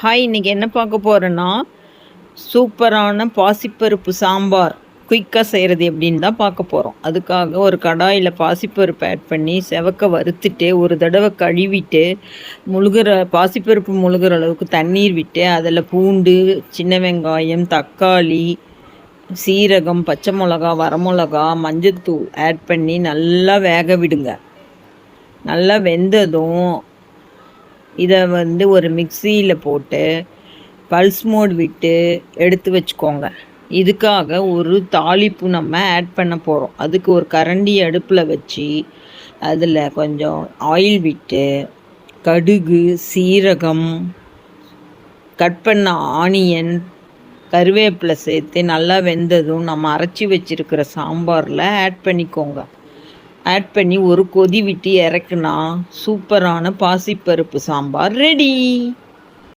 Hi, இன்றைக்கி என்ன பார்க்க போகிறேன்னா, சூப்பரான பாசிப்பருப்பு சாம்பார் குயிக்காக செய்கிறது எப்படின்னு தான் பார்க்க போகிறோம். அதுக்காக ஒரு கடாயில் பாசிப்பருப்பு ஆட் பண்ணி செவக்க வறுத்துட்டு ஒரு தடவை கழுவிட்டு பாசிப்பருப்பு முழுகிற அளவுக்கு தண்ணீர் விட்டு அதில் பூண்டு, சின்ன வெங்காயம், தக்காளி, சீரகம், பச்சை மிளகா, வரமிளகா, மஞ்சத்தூள் ஆட் பண்ணி நல்லா வேக விடுங்க. நல்லா வெந்ததும் இதை ஒரு மிக்சியில் போட்டு பல்ஸ் மோட் விட்டு எடுத்து வச்சுக்கோங்க. இதுக்காக ஒரு தாளிப்பு நம்ம ஆட் பண்ண போகிறோம். அதுக்கு ஒரு கரண்டி அடுப்பில் வச்சு அதில் கொஞ்சம் ஆயில் விட்டு கடுகு, சீரகம், கட் பண்ண ஆனியன், கருவேப்பிலை சேர்த்து நல்லா வெந்ததும் நம்ம அரைச்சி வச்சுருக்கிற சாம்பாரில் ஆட் பண்ணிக்கோங்க. ஆட் பண்ணி ஒரு கொதி விட்டு இறக்குனா சூப்பரான பாசிப்பருப்பு சாம்பார் ரெடி.